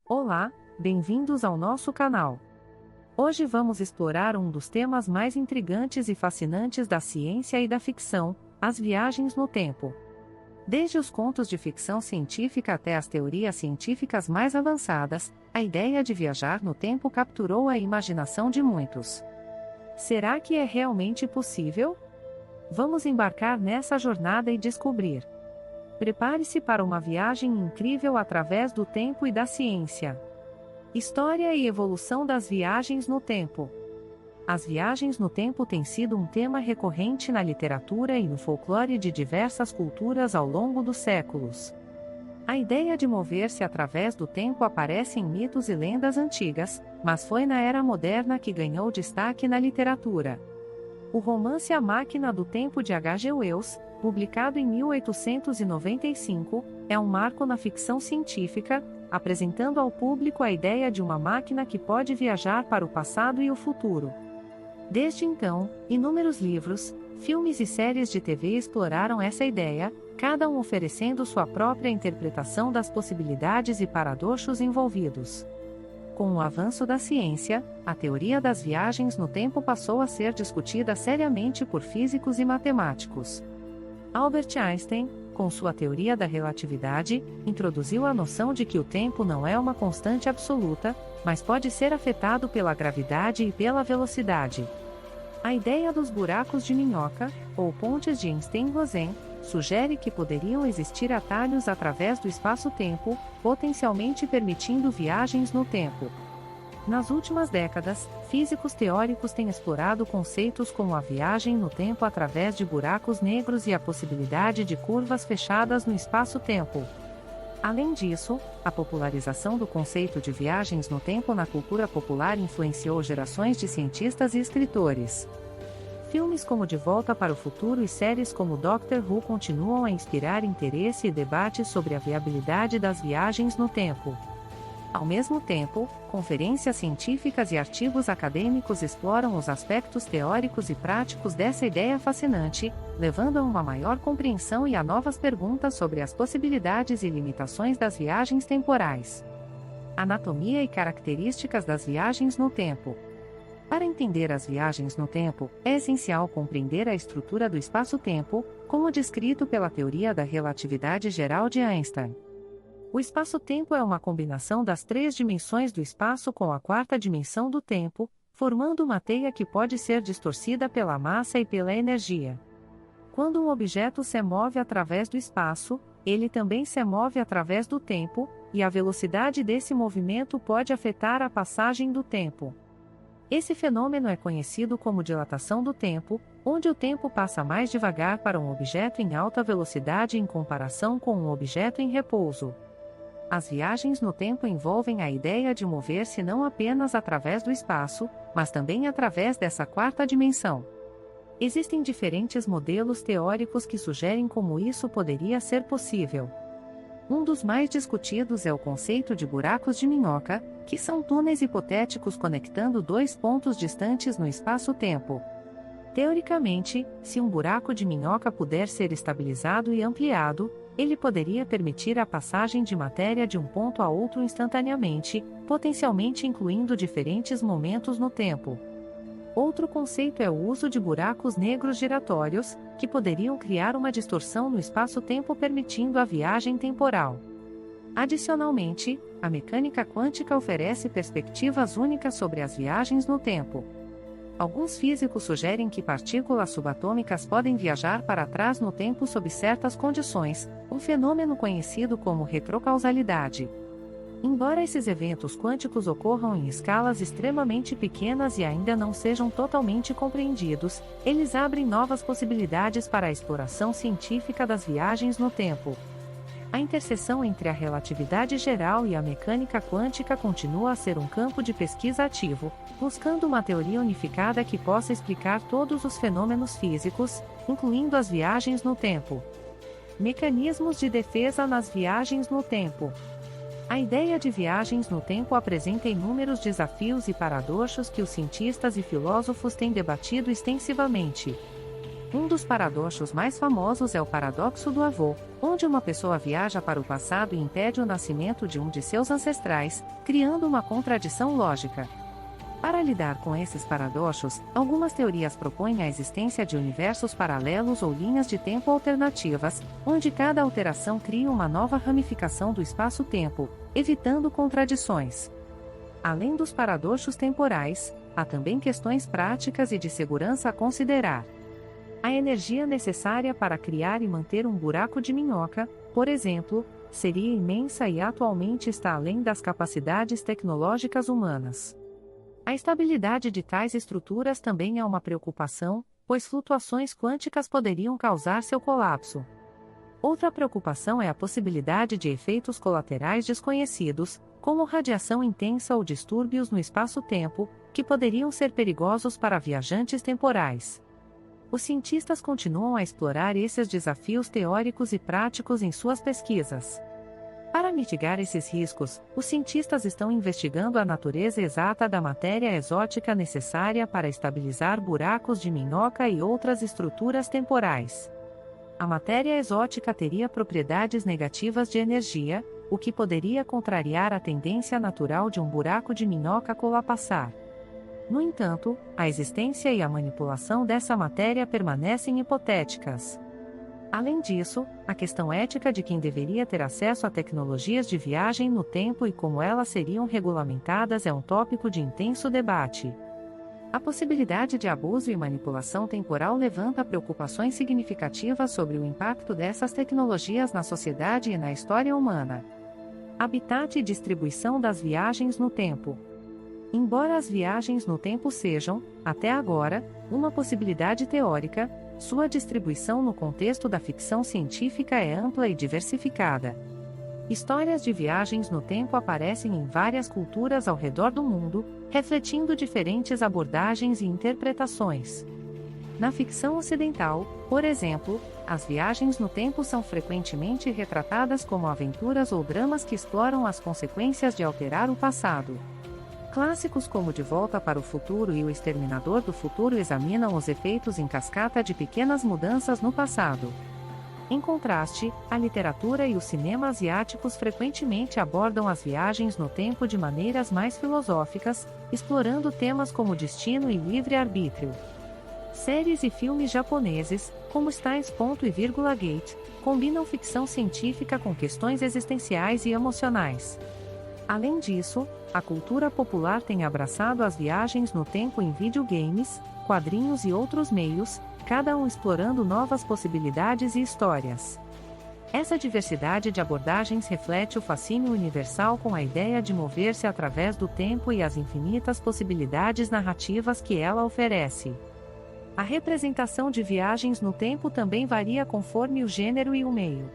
Olá, bem-vindos ao nosso canal. Hoje vamos explorar um dos temas mais intrigantes e fascinantes da ciência e da ficção, as viagens no tempo. Desde os contos de ficção científica até as teorias científicas mais avançadas, a ideia de viajar no tempo capturou a imaginação de muitos. Será que é realmente possível? Vamos embarcar nessa jornada e descobrir. Prepare-se para uma viagem incrível através do tempo e da ciência. História e evolução das viagens no tempo. As viagens no tempo têm sido um tema recorrente na literatura e no folclore de diversas culturas ao longo dos séculos. A ideia de mover-se através do tempo aparece em mitos e lendas antigas, mas foi na era moderna que ganhou destaque na literatura. O romance A Máquina do Tempo de H.G. Wells, publicado em 1895, é um marco na ficção científica, apresentando ao público a ideia de uma máquina que pode viajar para o passado e o futuro. Desde então, inúmeros livros, filmes e séries de TV exploraram essa ideia, cada um oferecendo sua própria interpretação das possibilidades e paradoxos envolvidos. Com o avanço da ciência, a teoria das viagens no tempo passou a ser discutida seriamente por físicos e matemáticos. Albert Einstein, com sua teoria da relatividade, introduziu a noção de que o tempo não é uma constante absoluta, mas pode ser afetado pela gravidade e pela velocidade. A ideia dos buracos de minhoca, ou pontes de Einstein-Rosen, sugere que poderiam existir atalhos através do espaço-tempo, potencialmente permitindo viagens no tempo. Nas últimas décadas, físicos teóricos têm explorado conceitos como a viagem no tempo através de buracos negros e a possibilidade de curvas fechadas no espaço-tempo. Além disso, a popularização do conceito de viagens no tempo na cultura popular influenciou gerações de cientistas e escritores. Filmes como De Volta para o Futuro e séries como Doctor Who continuam a inspirar interesse e debate sobre a viabilidade das viagens no tempo. Ao mesmo tempo, conferências científicas e artigos acadêmicos exploram os aspectos teóricos e práticos dessa ideia fascinante, levando a uma maior compreensão e a novas perguntas sobre as possibilidades e limitações das viagens temporais. Anatomia e características das viagens no tempo. Para entender as viagens no tempo, é essencial compreender a estrutura do espaço-tempo, como descrito pela teoria da relatividade geral de Einstein. O espaço-tempo é uma combinação das três dimensões do espaço com a quarta dimensão do tempo, formando uma teia que pode ser distorcida pela massa e pela energia. Quando um objeto se move através do espaço, ele também se move através do tempo, e a velocidade desse movimento pode afetar a passagem do tempo. Esse fenômeno é conhecido como dilatação do tempo, onde o tempo passa mais devagar para um objeto em alta velocidade em comparação com um objeto em repouso. As viagens no tempo envolvem a ideia de mover-se não apenas através do espaço, mas também através dessa quarta dimensão. Existem diferentes modelos teóricos que sugerem como isso poderia ser possível. Um dos mais discutidos é o conceito de buracos de minhoca, que são túneis hipotéticos conectando dois pontos distantes no espaço-tempo. Teoricamente, se um buraco de minhoca puder ser estabilizado e ampliado, ele poderia permitir a passagem de matéria de um ponto a outro instantaneamente, potencialmente incluindo diferentes momentos no tempo. Outro conceito é o uso de buracos negros giratórios, que poderiam criar uma distorção no espaço-tempo permitindo a viagem temporal. Adicionalmente, a mecânica quântica oferece perspectivas únicas sobre as viagens no tempo. Alguns físicos sugerem que partículas subatômicas podem viajar para trás no tempo sob certas condições, um fenômeno conhecido como retrocausalidade. Embora esses eventos quânticos ocorram em escalas extremamente pequenas e ainda não sejam totalmente compreendidos, eles abrem novas possibilidades para a exploração científica das viagens no tempo. A interseção entre a relatividade geral e a mecânica quântica continua a ser um campo de pesquisa ativo, buscando uma teoria unificada que possa explicar todos os fenômenos físicos, incluindo as viagens no tempo. Mecanismos de defesa nas viagens no tempo. A ideia de viagens no tempo apresenta inúmeros desafios e paradoxos que os cientistas e filósofos têm debatido extensivamente. Um dos paradoxos mais famosos é o paradoxo do avô, onde uma pessoa viaja para o passado e impede o nascimento de um de seus ancestrais, criando uma contradição lógica. Para lidar com esses paradoxos, algumas teorias propõem a existência de universos paralelos ou linhas de tempo alternativas, onde cada alteração cria uma nova ramificação do espaço-tempo, evitando contradições. Além dos paradoxos temporais, há também questões práticas e de segurança a considerar. A energia necessária para criar e manter um buraco de minhoca, por exemplo, seria imensa e atualmente está além das capacidades tecnológicas humanas. A estabilidade de tais estruturas também é uma preocupação, pois flutuações quânticas poderiam causar seu colapso. Outra preocupação é a possibilidade de efeitos colaterais desconhecidos, como radiação intensa ou distúrbios no espaço-tempo, que poderiam ser perigosos para viajantes temporais. Os cientistas continuam a explorar esses desafios teóricos e práticos em suas pesquisas. Para mitigar esses riscos, os cientistas estão investigando a natureza exata da matéria exótica necessária para estabilizar buracos de minhoca e outras estruturas temporais. A matéria exótica teria propriedades negativas de energia, o que poderia contrariar a tendência natural de um buraco de minhoca colapsar. No entanto, a existência e a manipulação dessa matéria permanecem hipotéticas. Além disso, a questão ética de quem deveria ter acesso a tecnologias de viagem no tempo e como elas seriam regulamentadas é um tópico de intenso debate. A possibilidade de abuso e manipulação temporal levanta preocupações significativas sobre o impacto dessas tecnologias na sociedade e na história humana. Habitat e distribuição das viagens no tempo. Embora as viagens no tempo sejam, até agora, uma possibilidade teórica, sua distribuição no contexto da ficção científica é ampla e diversificada. Histórias de viagens no tempo aparecem em várias culturas ao redor do mundo, refletindo diferentes abordagens e interpretações. Na ficção ocidental, por exemplo, as viagens no tempo são frequentemente retratadas como aventuras ou dramas que exploram as consequências de alterar o passado. Clássicos como De Volta para o Futuro e O Exterminador do Futuro examinam os efeitos em cascata de pequenas mudanças no passado. Em contraste, a literatura e o cinema asiáticos frequentemente abordam as viagens no tempo de maneiras mais filosóficas, explorando temas como destino e livre-arbítrio. Séries e filmes japoneses, como Steins Ponto e Vírgula Gate, combinam ficção científica com questões existenciais e emocionais. Além disso, a cultura popular tem abraçado as viagens no tempo em videogames, quadrinhos e outros meios, cada um explorando novas possibilidades e histórias. Essa diversidade de abordagens reflete o fascínio universal com a ideia de mover-se através do tempo e as infinitas possibilidades narrativas que ela oferece. A representação de viagens no tempo também varia conforme o gênero e o meio.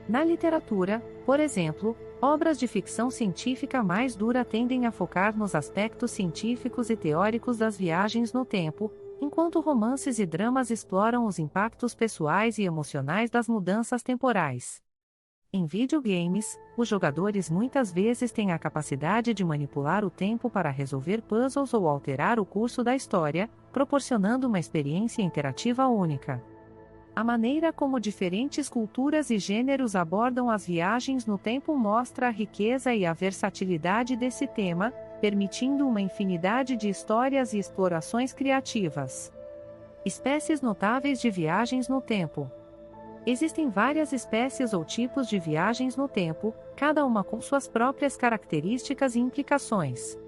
Na literatura, por exemplo, obras de ficção científica mais dura tendem a focar nos aspectos científicos e teóricos das viagens no tempo, enquanto romances e dramas exploram os impactos pessoais e emocionais das mudanças temporais. Em videogames, os jogadores muitas vezes têm a capacidade de manipular o tempo para resolver puzzles ou alterar o curso da história, proporcionando uma experiência interativa única. A maneira como diferentes culturas e gêneros abordam as viagens no tempo mostra a riqueza e a versatilidade desse tema, permitindo uma infinidade de histórias e explorações criativas. Espécies notáveis de viagens no tempo. Existem várias espécies ou tipos de viagens no tempo, cada uma com suas próprias características e implicações.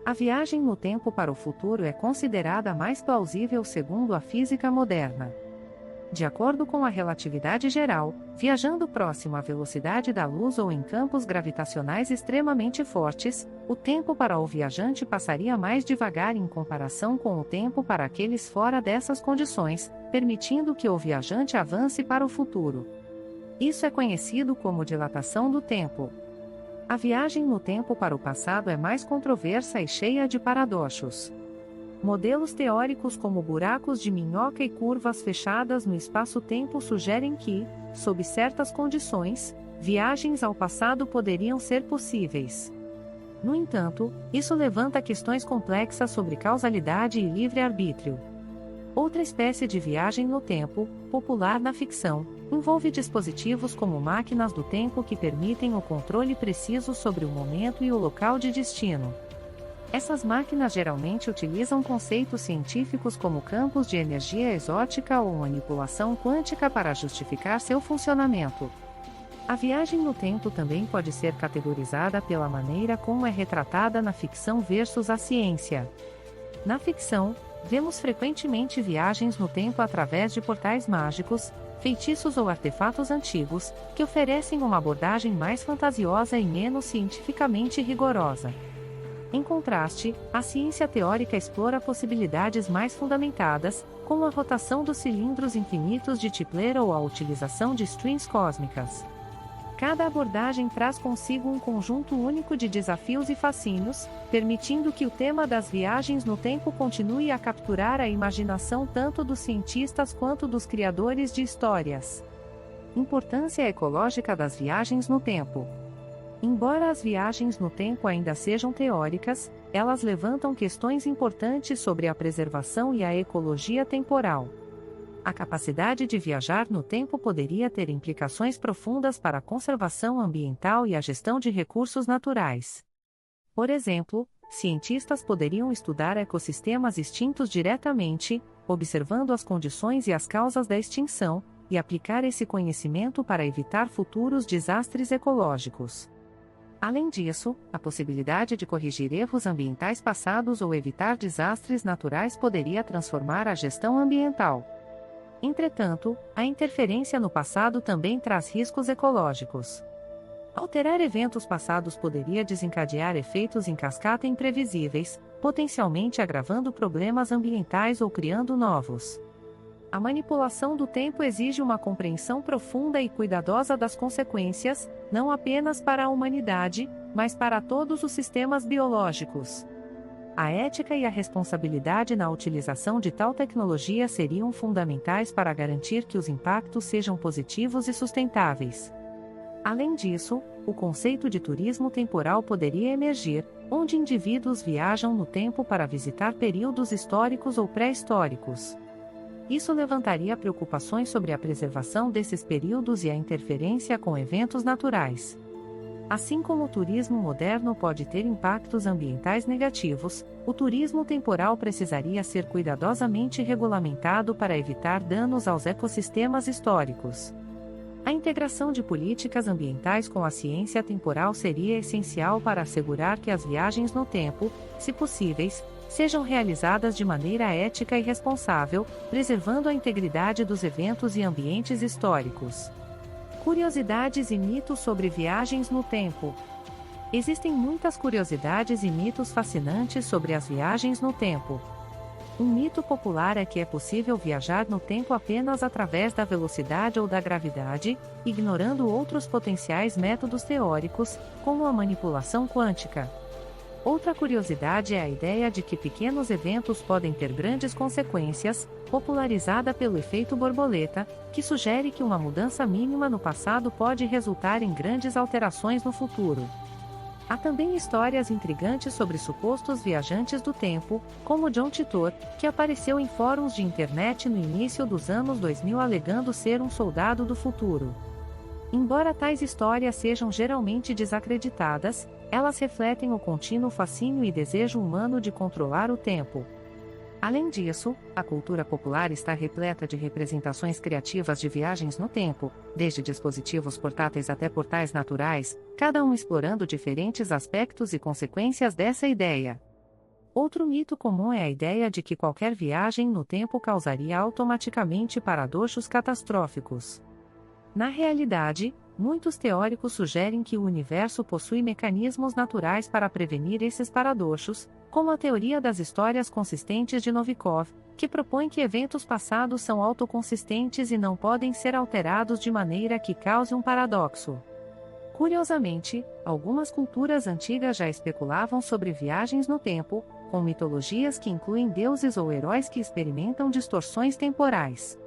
A viagem no tempo para o futuro é considerada a mais plausível segundo a física moderna. De acordo com a relatividade geral, viajando próximo à velocidade da luz ou em campos gravitacionais extremamente fortes, o tempo para o viajante passaria mais devagar em comparação com o tempo para aqueles fora dessas condições, permitindo que o viajante avance para o futuro. Isso é conhecido como dilatação do tempo. A viagem no tempo para o passado é mais controversa e cheia de paradoxos. Modelos teóricos como buracos de minhoca e curvas fechadas no espaço-tempo sugerem que, sob certas condições, viagens ao passado poderiam ser possíveis. No entanto, isso levanta questões complexas sobre causalidade e livre-arbítrio. Outra espécie de viagem no tempo, popular na ficção, envolve dispositivos como máquinas do tempo que permitem o controle preciso sobre o momento e o local de destino. Essas máquinas geralmente utilizam conceitos científicos como campos de energia exótica ou manipulação quântica para justificar seu funcionamento. A viagem no tempo também pode ser categorizada pela maneira como é retratada na ficção versus a ciência. Na ficção, vemos frequentemente viagens no tempo através de portais mágicos, feitiços ou artefatos antigos, que oferecem uma abordagem mais fantasiosa e menos cientificamente rigorosa. Em contraste, a ciência teórica explora possibilidades mais fundamentadas, como a rotação dos cilindros infinitos de Tipler ou a utilização de strings cósmicas. Cada abordagem traz consigo um conjunto único de desafios e fascínios, permitindo que o tema das viagens no tempo continue a capturar a imaginação tanto dos cientistas quanto dos criadores de histórias. Importância ecológica das viagens no tempo. Embora as viagens no tempo ainda sejam teóricas, elas levantam questões importantes sobre a preservação e a ecologia temporal. A capacidade de viajar no tempo poderia ter implicações profundas para a conservação ambiental e a gestão de recursos naturais. Por exemplo, cientistas poderiam estudar ecossistemas extintos diretamente, observando as condições e as causas da extinção, e aplicar esse conhecimento para evitar futuros desastres ecológicos. Além disso, a possibilidade de corrigir erros ambientais passados ou evitar desastres naturais poderia transformar a gestão ambiental. Entretanto, a interferência no passado também traz riscos ecológicos. Alterar eventos passados poderia desencadear efeitos em cascata imprevisíveis, potencialmente agravando problemas ambientais ou criando novos. A manipulação do tempo exige uma compreensão profunda e cuidadosa das consequências, não apenas para a humanidade, mas para todos os sistemas biológicos. A ética e a responsabilidade na utilização de tal tecnologia seriam fundamentais para garantir que os impactos sejam positivos e sustentáveis. Além disso, o conceito de turismo temporal poderia emergir, onde indivíduos viajam no tempo para visitar períodos históricos ou pré-históricos. Isso levantaria preocupações sobre a preservação desses períodos e a interferência com eventos naturais. Assim como o turismo moderno pode ter impactos ambientais negativos, o turismo temporal precisaria ser cuidadosamente regulamentado para evitar danos aos ecossistemas históricos. A integração de políticas ambientais com a ciência temporal seria essencial para assegurar que as viagens no tempo, se possíveis, sejam realizadas de maneira ética e responsável, preservando a integridade dos eventos e ambientes históricos. Curiosidades e mitos sobre viagens no tempo. Existem muitas curiosidades e mitos fascinantes sobre as viagens no tempo. Um mito popular é que é possível viajar no tempo apenas através da velocidade ou da gravidade, ignorando outros potenciais métodos teóricos, como a manipulação quântica. Outra curiosidade é a ideia de que pequenos eventos podem ter grandes consequências, popularizada pelo efeito borboleta, que sugere que uma mudança mínima no passado pode resultar em grandes alterações no futuro. Há também histórias intrigantes sobre supostos viajantes do tempo, como John Titor, que apareceu em fóruns de internet no início dos anos 2000 alegando ser um soldado do futuro. Embora tais histórias sejam geralmente desacreditadas, elas refletem o contínuo fascínio e desejo humano de controlar o tempo. Além disso, a cultura popular está repleta de representações criativas de viagens no tempo, desde dispositivos portáteis até portais naturais, cada um explorando diferentes aspectos e consequências dessa ideia. Outro mito comum é a ideia de que qualquer viagem no tempo causaria automaticamente paradoxos catastróficos. Na realidade, muitos teóricos sugerem que o universo possui mecanismos naturais para prevenir esses paradoxos, como a teoria das histórias consistentes de Novikov, que propõe que eventos passados são autoconsistentes e não podem ser alterados de maneira que cause um paradoxo. Curiosamente, algumas culturas antigas já especulavam sobre viagens no tempo, com mitologias que incluem deuses ou heróis que experimentam distorções temporais.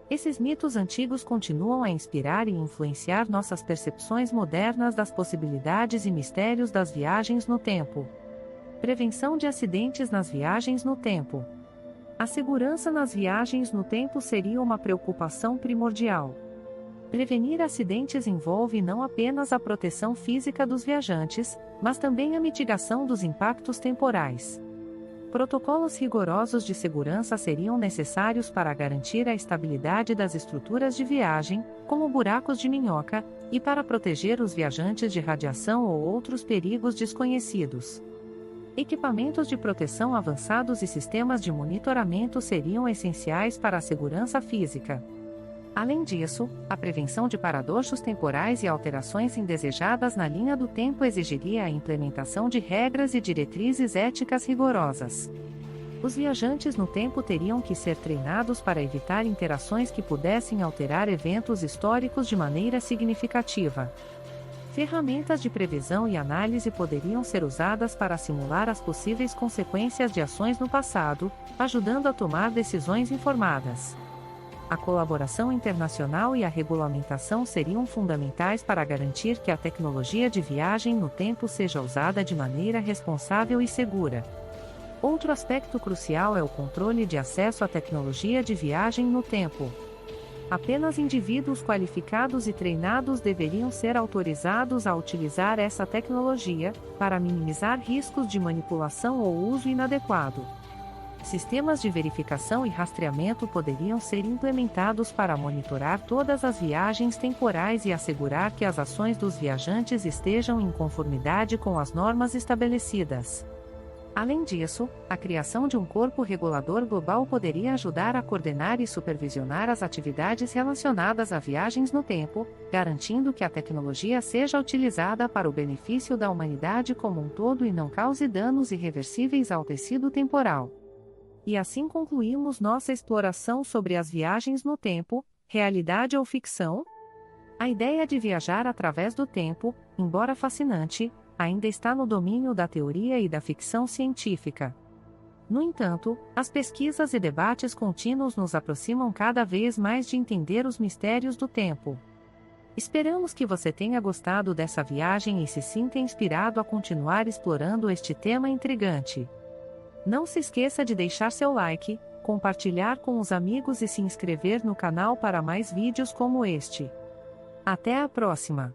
Esses mitos antigos continuam a inspirar e influenciar nossas percepções modernas das possibilidades e mistérios das viagens no tempo. Prevenção de acidentes nas viagens no tempo. A segurança nas viagens no tempo seria uma preocupação primordial. Prevenir acidentes envolve não apenas a proteção física dos viajantes, mas também a mitigação dos impactos temporais. Protocolos rigorosos de segurança seriam necessários para garantir a estabilidade das estruturas de viagem, como buracos de minhoca, e para proteger os viajantes de radiação ou outros perigos desconhecidos. Equipamentos de proteção avançados e sistemas de monitoramento seriam essenciais para a segurança física. Além disso, a prevenção de paradoxos temporais e alterações indesejadas na linha do tempo exigiria a implementação de regras e diretrizes éticas rigorosas. Os viajantes no tempo teriam que ser treinados para evitar interações que pudessem alterar eventos históricos de maneira significativa. Ferramentas de previsão e análise poderiam ser usadas para simular as possíveis consequências de ações no passado, ajudando a tomar decisões informadas. A colaboração internacional e a regulamentação seriam fundamentais para garantir que a tecnologia de viagem no tempo seja usada de maneira responsável e segura. Outro aspecto crucial é o controle de acesso à tecnologia de viagem no tempo. Apenas indivíduos qualificados e treinados deveriam ser autorizados a utilizar essa tecnologia, para minimizar riscos de manipulação ou uso inadequado. Sistemas de verificação e rastreamento poderiam ser implementados para monitorar todas as viagens temporais e assegurar que as ações dos viajantes estejam em conformidade com as normas estabelecidas. Além disso, a criação de um corpo regulador global poderia ajudar a coordenar e supervisionar as atividades relacionadas a viagens no tempo, garantindo que a tecnologia seja utilizada para o benefício da humanidade como um todo e não cause danos irreversíveis ao tecido temporal. E assim concluímos nossa exploração sobre as viagens no tempo, realidade ou ficção? A ideia de viajar através do tempo, embora fascinante, ainda está no domínio da teoria e da ficção científica. No entanto, as pesquisas e debates contínuos nos aproximam cada vez mais de entender os mistérios do tempo. Esperamos que você tenha gostado dessa viagem e se sinta inspirado a continuar explorando este tema intrigante. Não se esqueça de deixar seu like, compartilhar com os amigos e se inscrever no canal para mais vídeos como este. Até a próxima!